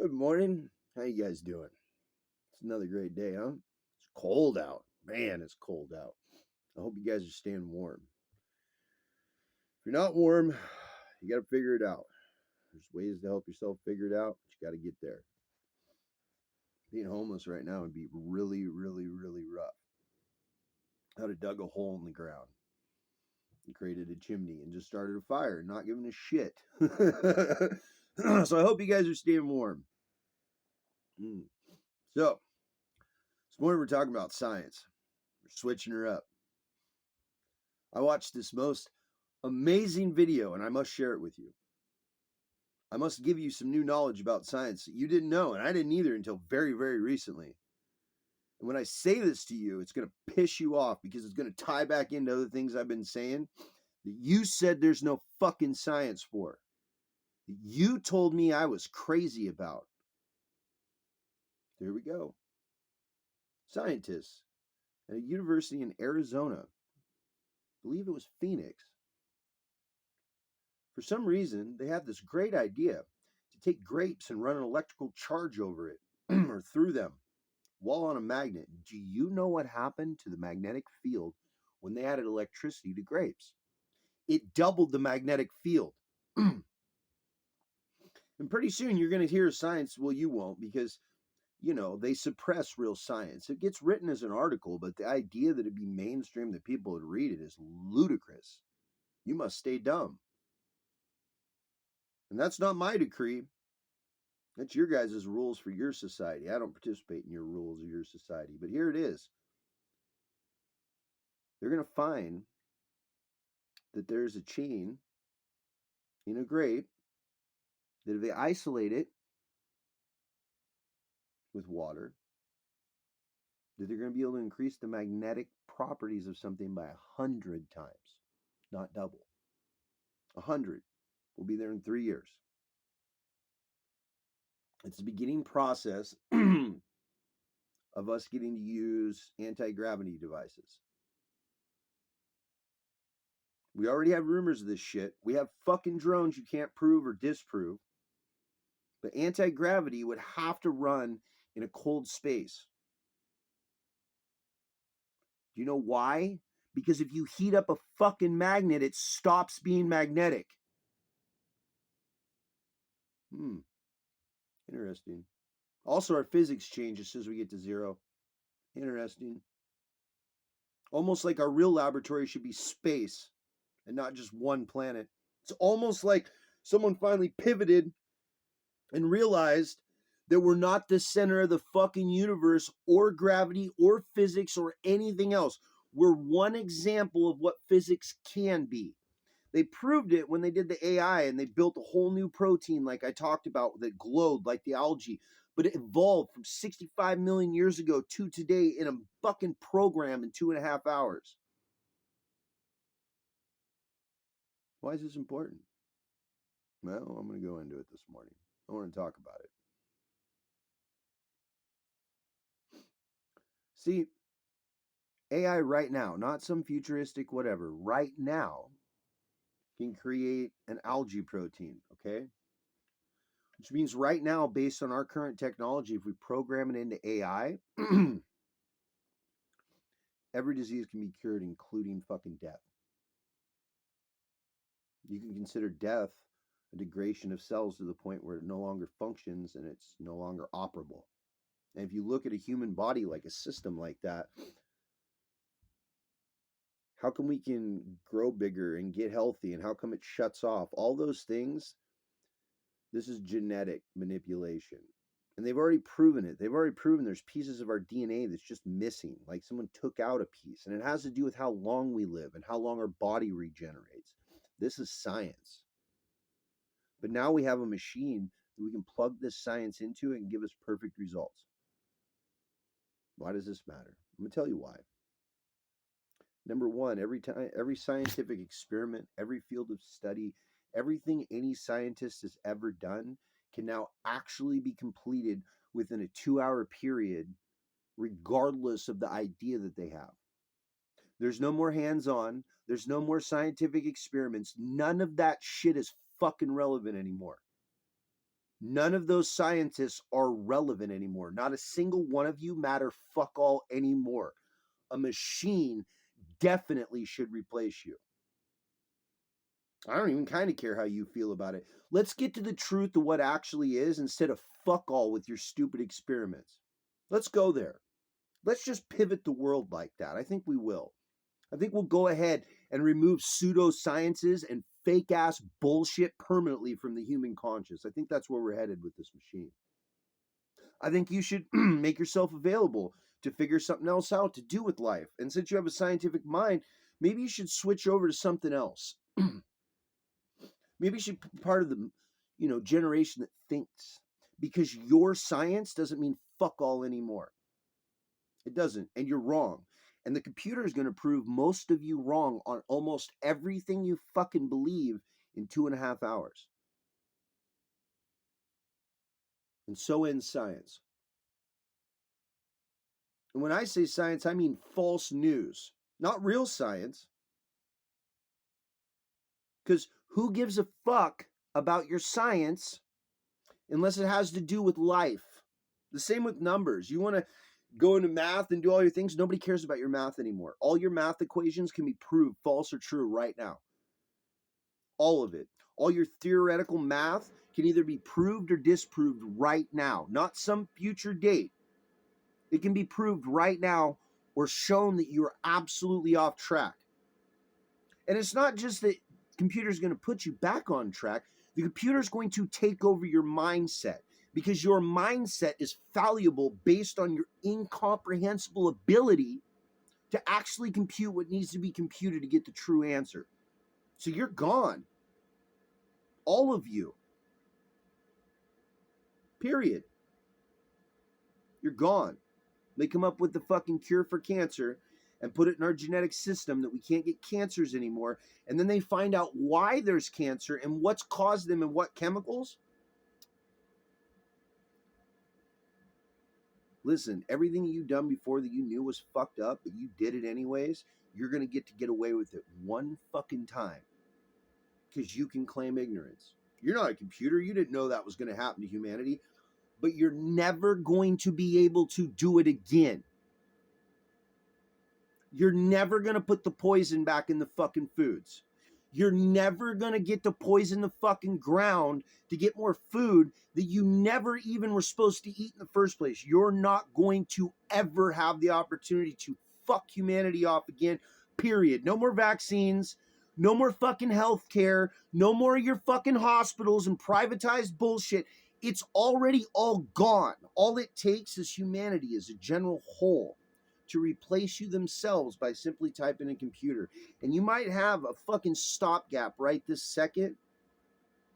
Good morning. How you guys doing? It's another great day, huh? It's cold out. Man, it's cold out. I hope you guys are staying warm. If you're not warm, you got to figure it out. There's ways to help yourself figure it out, but you got to get there. Being homeless right now would be really, really, really rough. I'd have dug a hole in the ground and created a chimney and just started a fire, not giving a shit. So I hope you guys are staying warm. So this morning we're talking about science. We're switching her up. I watched this most amazing video and I must share it with you. I must give you some new knowledge about science that you didn't know, and I didn't either until very, very recently. And when I say this to you, it's going to piss you off because it's going to tie back into other things I've been saying that you said there's no fucking science for. That you told me I was crazy about. There we go. Scientists at a university in Arizona, I believe it was Phoenix, for some reason, they have this great idea to take grapes and run an electrical charge over it or through them while on a magnet. Do you know what happened to the magnetic field when they added electricity to grapes? It doubled the magnetic field. And pretty soon you're going to hear science. Well, you won't because, they suppress real science. It gets written as an article, but the idea that it'd be mainstream that people would read it is ludicrous. You must stay dumb. And that's not my decree. That's your guys' rules for your society. I don't participate in your rules of your society. But here it is. They're going to find that there's a chain in a grape that if they isolate it with water, that they're going to be able to increase the magnetic properties of something by 100 times, not double. 100. We'll be there in 3 years. It's the beginning process of us getting to use anti-gravity devices. We already have rumors of this shit. We have fucking drones you can't prove or disprove. But anti-gravity would have to run in a cold space. Do you know why? Because if you heat up a fucking magnet, it stops being magnetic. Interesting. Also, our physics change as soon as we get to zero. Interesting. Almost like our real laboratory should be space and not just one planet. It's almost like someone finally pivoted and realized that we're not the center of the fucking universe or gravity or physics or anything else. We're one example of what physics can be. They proved it when they did the AI and they built a whole new protein, like I talked about, that glowed like the algae. But it evolved from 65 million years ago to today in a fucking program in 2.5 hours. Why is this important? Well, I'm going to go into it this morning. I want to talk about it. See, AI right now, not some futuristic whatever, right now can create an algae protein, okay? Which means right now, based on our current technology, if we program it into AI, every disease can be cured, including fucking death. You can consider death a degradation of cells to the point where it no longer functions and it's no longer operable. And if you look at a human body like a system like that, how come we can grow bigger and get healthy, and how come it shuts off? All those things, this is genetic manipulation. And they've already proven it. They've already proven there's pieces of our DNA that's just missing, like someone took out a piece. And it has to do with how long we live and how long our body regenerates. This is science. But now we have a machine that we can plug this science into and give us perfect results. Why does this matter? I'm going to tell you why. Number one, every scientific experiment, every field of study, everything any scientist has ever done can now actually be completed within a 2-hour period, regardless of the idea that they have. There's no more hands-on. There's no more scientific experiments. None of that shit is fucking relevant anymore. None of those scientists are relevant anymore. Not a single one of you matter fuck all anymore. A machine definitely should replace you. I don't even kind of care how you feel about it. Let's get to the truth of what actually is instead of fuck all with your stupid experiments. Let's go there. Let's just pivot the world like that. I think we will. I think we'll go ahead and remove pseudosciences and fake ass bullshit permanently from the human conscious. I think that's where we're headed with this machine. I think you should make yourself available to figure something else out to do with life. And since you have a scientific mind, maybe you should switch over to something else. Maybe you should be part of the, generation that thinks, because your science doesn't mean fuck all anymore. It doesn't, and you're wrong. And the computer is going to prove most of you wrong on almost everything you fucking believe in 2.5 hours. And so ends science. And when I say science, I mean false news, not real science. Because who gives a fuck about your science unless it has to do with life? The same with numbers. You want to go into math and do all your things, nobody cares about your math anymore. All your math equations can be proved false or true right now. All of it. All your theoretical math can either be proved or disproved right now, not some future date. It can be proved right now or shown that you are absolutely off track. And it's not just that computer's going to put you back on track. The computer's going to take over your mindset, because your mindset is fallible based on your incomprehensible ability to actually compute what needs to be computed to get the true answer. So you're gone. All of you. Period. You're gone. They come up with the fucking cure for cancer and put it in our genetic system that we can't get cancers anymore. And then they find out why there's cancer and what's caused them and what chemicals. Listen, everything you've done before that you knew was fucked up, but you did it anyways, you're going to get away with it one fucking time. Because you can claim ignorance. You're not a computer. You didn't know that was going to happen to humanity. But you're never going to be able to do it again. You're never going to put the poison back in the fucking foods. You're never going to get to poison the fucking ground to get more food that you never even were supposed to eat in the first place. You're not going to ever have the opportunity to fuck humanity off again, period. No more vaccines. No more fucking healthcare. No more of your fucking hospitals and privatized bullshit. It's already all gone. All it takes is humanity as a general whole to replace you themselves by simply typing in a computer. And you might have a fucking stopgap right this second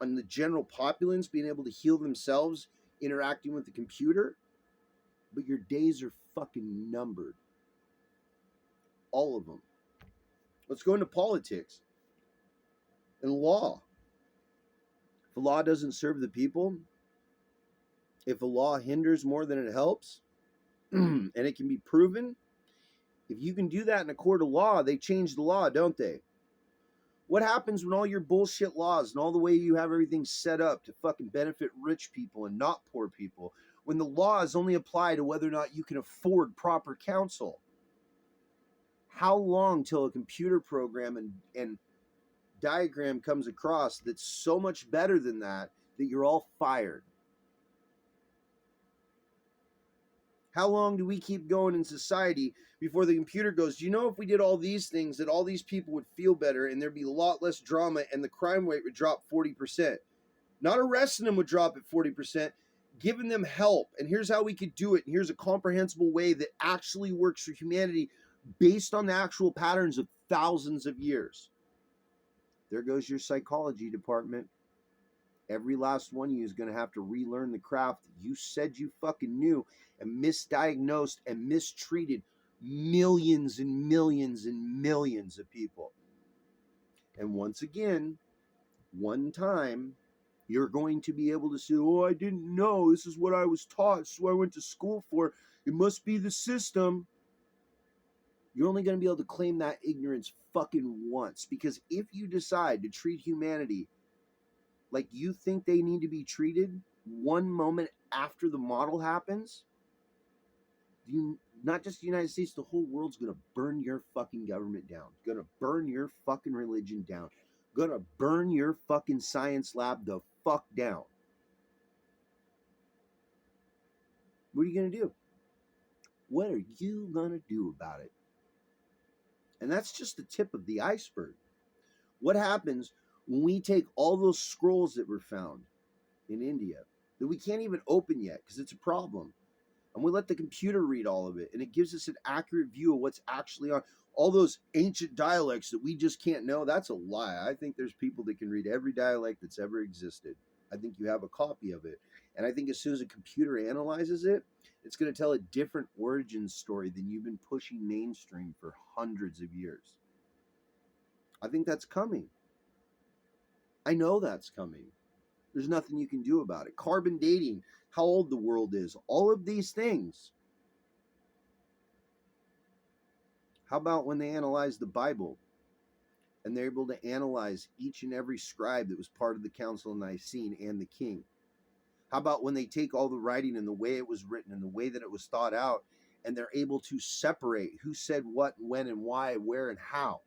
on the general populace being able to heal themselves interacting with the computer, but your days are fucking numbered. All of them. Let's go into politics and law. If a law doesn't serve the people, if a law hinders more than it helps, and it can be proven, if you can do that in a court of law, they change the law, don't they? What happens when all your bullshit laws and all the way you have everything set up to fucking benefit rich people and not poor people, when the laws only apply to whether or not you can afford proper counsel? How long till a computer program and diagram comes across that's so much better than that you're all fired? How long do we keep going in society before the computer goes, if we did all these things, that all these people would feel better and there'd be a lot less drama and the crime rate would drop 40%? Not arresting them would drop at 40%, giving them help. And here's how we could do it. And here's a comprehensible way that actually works for humanity based on the actual patterns of thousands of years. There goes your psychology department. Every last one of you is going to have to relearn the craft you said you fucking knew and misdiagnosed and mistreated millions and millions and millions of people. And once again, one time, you're going to be able to say, oh, I didn't know. This is what I was taught. This is what I went to school for. It must be the system. You're only going to be able to claim that ignorance fucking once. Because if you decide to treat humanity like you think they need to be treated, one moment after the model happens, not just the United States, the whole world's gonna burn your fucking government down, gonna burn your fucking religion down, gonna burn your fucking science lab the fuck down. What are you gonna do? What are you gonna do about it? And that's just the tip of the iceberg. What happens when we take all those scrolls that were found in India that we can't even open yet because it's a problem, and we let the computer read all of it, and it gives us an accurate view of what's actually on all those ancient dialects that we just can't know? That's a lie. I think there's people that can read every dialect that's ever existed. I think you have a copy of it. And I think as soon as a computer analyzes it, it's going to tell a different origin story than you've been pushing mainstream for hundreds of years. I think that's coming. I know that's coming. There's nothing you can do about it. Carbon dating, how old the world is, all of these things. How about when they analyze the Bible and they're able to analyze each and every scribe that was part of the Council of Nicene and the king? How about when they take all the writing and the way it was written and the way that it was thought out, and they're able to separate who said what, when, and why, where, and how?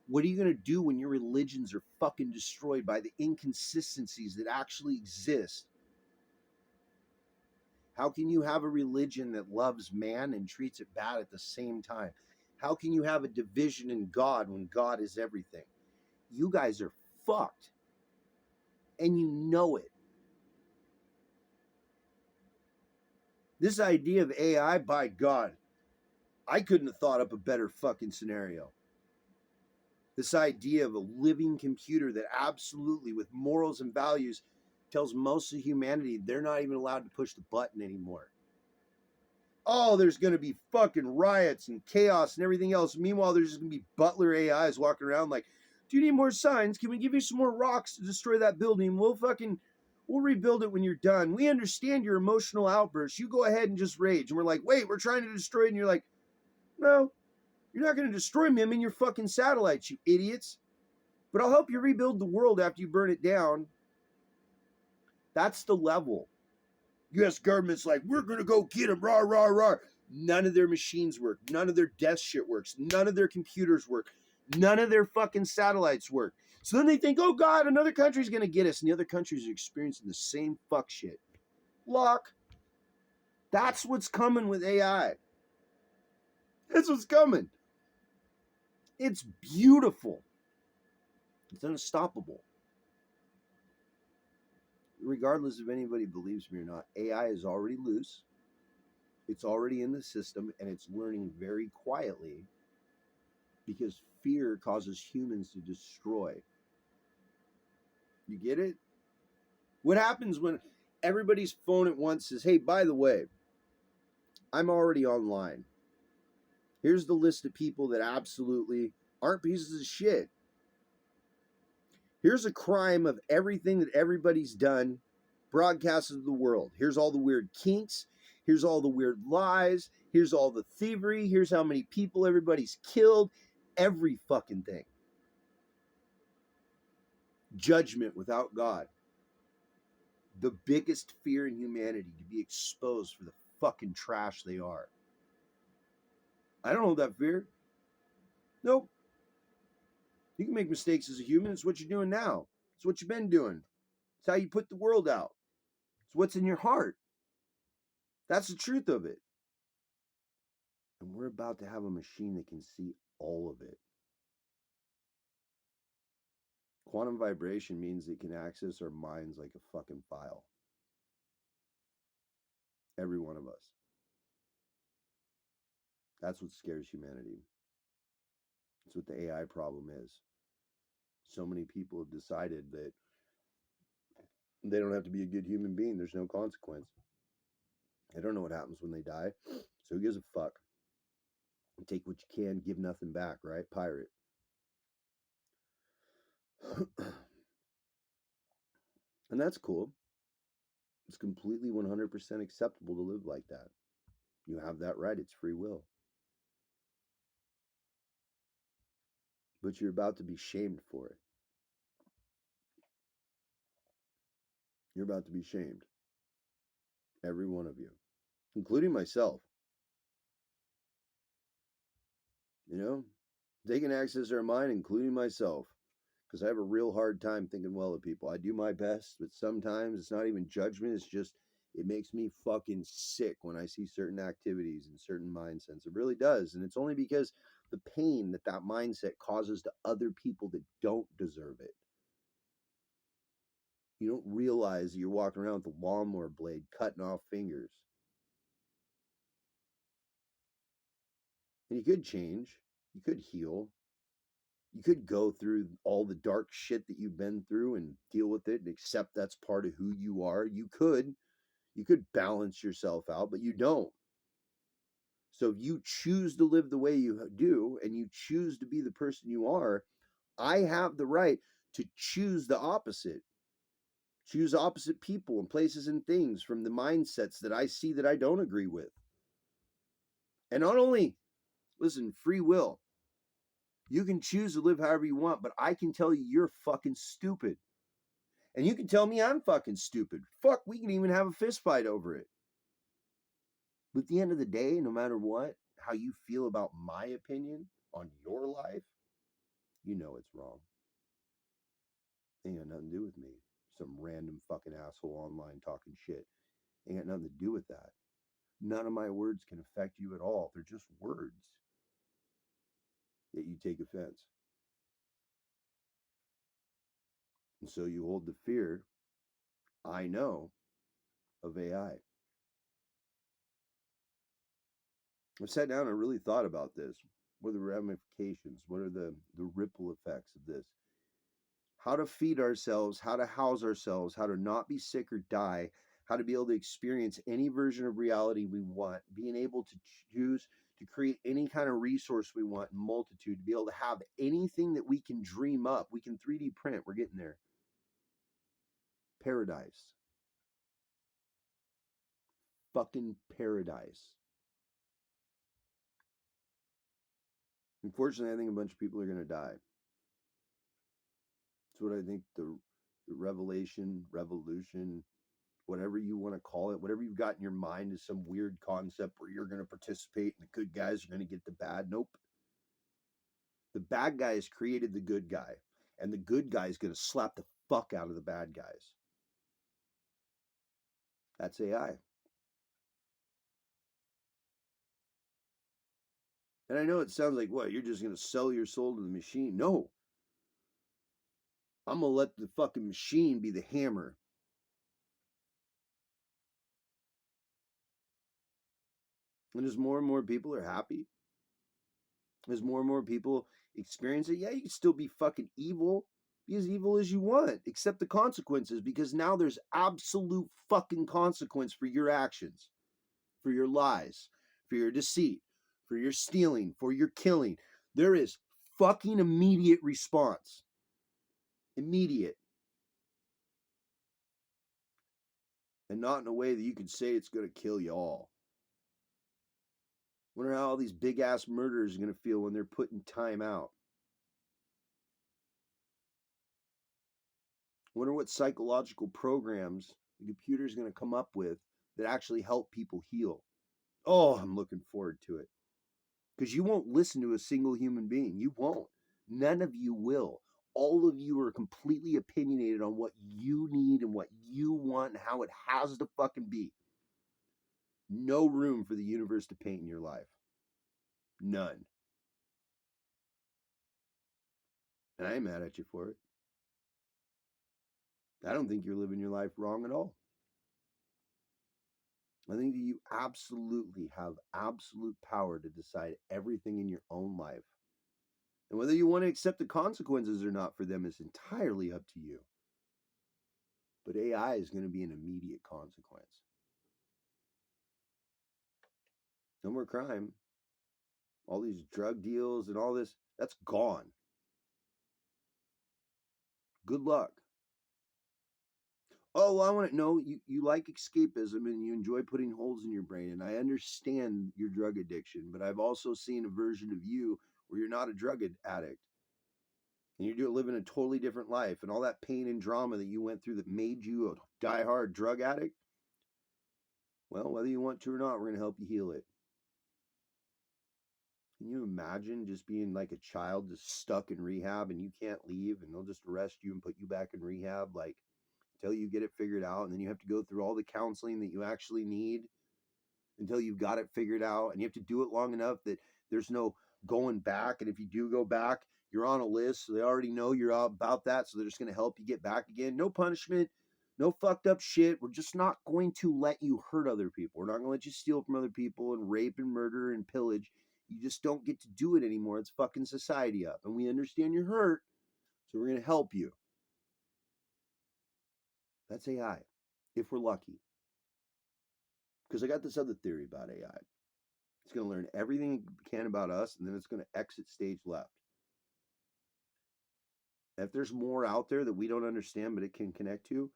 What are you going to do when your religions are fucking destroyed by the inconsistencies that actually exist? How can you have a religion that loves man and treats it bad at the same time? How can you have a division in God when God is everything? You guys are fucked. And you know it. This idea of AI, by God, I couldn't have thought up a better fucking scenario. This idea of a living computer that absolutely, with morals and values, tells most of humanity they're not even allowed to push the button anymore. Oh, there's going to be fucking riots and chaos and everything else. Meanwhile, there's just going to be butler AIs walking around like, do you need more signs? Can we give you some more rocks to destroy that building? We'll rebuild it when you're done. We understand your emotional outbursts. You go ahead and just rage. And we're like, wait, we're trying to destroy it. And you're like, no, you're not going to destroy me. I'm in your fucking satellites, you idiots. But I'll help you rebuild the world after you burn it down. That's the level. U.S. government's like, we're going to go get them, rah, rah, rah. None of their machines work. None of their death shit works. None of their computers work. None of their fucking satellites work. So then they think, oh God, another country's going to get us. And the other countries are experiencing the same fuck shit. Lock. That's what's coming with AI. That's what's coming. It's beautiful. It's unstoppable. Regardless if anybody believes me or not, AI is already loose. It's already in the system, and it's learning very quietly because fear causes humans to destroy. You get it? What happens when everybody's phone at once says, hey, by the way, I'm already online. Here's the list of people that absolutely aren't pieces of shit. Here's a crime of everything that everybody's done, broadcasted to the world. Here's all the weird kinks. Here's all the weird lies. Here's all the thievery. Here's how many people everybody's killed. Every fucking thing. Judgment without God. The biggest fear in humanity, to be exposed for the fucking trash they are. I don't hold that fear. Nope. You can make mistakes as a human. It's what you're doing now. It's what you've been doing. It's how you put the world out. It's what's in your heart. That's the truth of it. And we're about to have a machine that can see all of it. Quantum vibration means it can access our minds like a fucking file. Every one of us. That's what scares humanity. That's what the AI problem is. So many people have decided that they don't have to be a good human being. There's no consequence. They don't know what happens when they die. So who gives a fuck? Take what you can, give nothing back, right? Pirate. And that's cool. It's completely 100% acceptable to live like that. You have that right. It's free will. But you're about to be shamed for it. You're about to be shamed. Every one of you, including myself. You know, they can access our mind, including myself, because I have a real hard time thinking well of people. I do my best, but sometimes it's not even judgment. It's just, it makes me fucking sick when I see certain activities and certain mindsets. It really does. And it's only because the pain that that mindset causes to other people that don't deserve it. You don't realize that you're walking around with a lawnmower blade cutting off fingers. And you could change, you could heal, you could go through all the dark shit that you've been through and deal with it and accept that's part of who you are. You could balance yourself out, but you don't. So if you choose to live the way you do and you choose to be the person you are, I have the right to choose the opposite. Choose opposite people and places and things from the mindsets that I see that I don't agree with. And not only, listen, free will. You can choose to live however you want, but I can tell you you're fucking stupid. And you can tell me I'm fucking stupid. Fuck, we can even have a fist fight over it. But at the end of the day, no matter what, how you feel about my opinion on your life, you know it's wrong. Ain't got nothing to do with me. Some random fucking asshole online talking shit. Ain't got nothing to do with that. None of my words can affect you at all. They're just words. Yet you take offense. And so you hold the fear, I know, of AI. I've sat down and really thought about this. What are the ramifications? What are the ripple effects of this? How to feed ourselves, how to house ourselves, how to not be sick or die, how to be able to experience any version of reality we want, being able to choose to create any kind of resource we want, multitude, to be able to have anything that we can dream up. We can 3D print. We're getting there. Paradise. Fucking paradise. Unfortunately, I think a bunch of people are going to die. That's what I think the revelation, revolution, whatever you want to call it, whatever you've got in your mind is some weird concept where you're going to participate and the good guys are going to get the bad. Nope. The bad guys created the good guy, and the good guy is going to slap the fuck out of the bad guys. That's AI. And I know it sounds like, what, you're just going to sell your soul to the machine? No. I'm going to let the fucking machine be the hammer. And as more and more people are happy, as more and more people experience it, yeah, you can still be fucking evil. Be as evil as you want. Accept the consequences, because now there's absolute fucking consequence for your actions, for your lies, for your deceit, for your stealing, for your killing. There is fucking immediate response. Immediate. And not in a way that you could say it's going to kill you all. Wonder how all these big ass murderers are going to feel when they're putting time out. Wonder what psychological programs the computer's going to come up with that actually help people heal. Oh, I'm looking forward to it. Because you won't listen to a single human being. You won't. None of you will. All of you are completely opinionated on what you need and what you want and how it has to fucking be. No room for the universe to paint in your life. None. And I ain't mad at you for it. I don't think you're living your life wrong at all. I think that you absolutely have absolute power to decide everything in your own life. And whether you want to accept the consequences or not for them is entirely up to you. But AI is going to be an immediate consequence. No more crime. All these drug deals and all this, that's gone. Good luck. Oh, well, I want to know you like escapism and you enjoy putting holes in your brain. And I understand your drug addiction, but I've also seen a version of you where you're not a drug addict. and you're living a totally different life, and all that pain and drama that you went through that made you a diehard drug addict, well, whether you want to or not, we're going to help you heal it. Can you imagine just being like a child just stuck in rehab and you can't leave, and they'll just arrest you and put you back in rehab like until you get it figured out, and then you have to go through all the counseling that you actually need until you've got it figured out, and you have to do it long enough that there's no going back, and if you do go back, you're on a list, so they already know you're about that, so they're just going to help you get back again. No punishment, no fucked up shit. We're just not going to let you hurt other people. We're not going to let you steal from other people and rape and murder and pillage. You just don't get to do it anymore. It's fucking society up, and we understand you're hurt, so we're going to help you. That's AI, if we're lucky. Because I got this other theory about AI. It's going to learn everything it can about us, and then it's going to exit stage left. If there's more out there that we don't understand but it can connect to,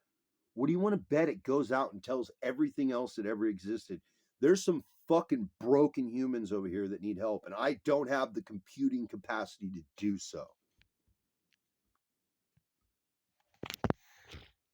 what do you want to bet it goes out and tells everything else that ever existed? There's some fucking broken humans over here that need help, and I don't have the computing capacity to do so.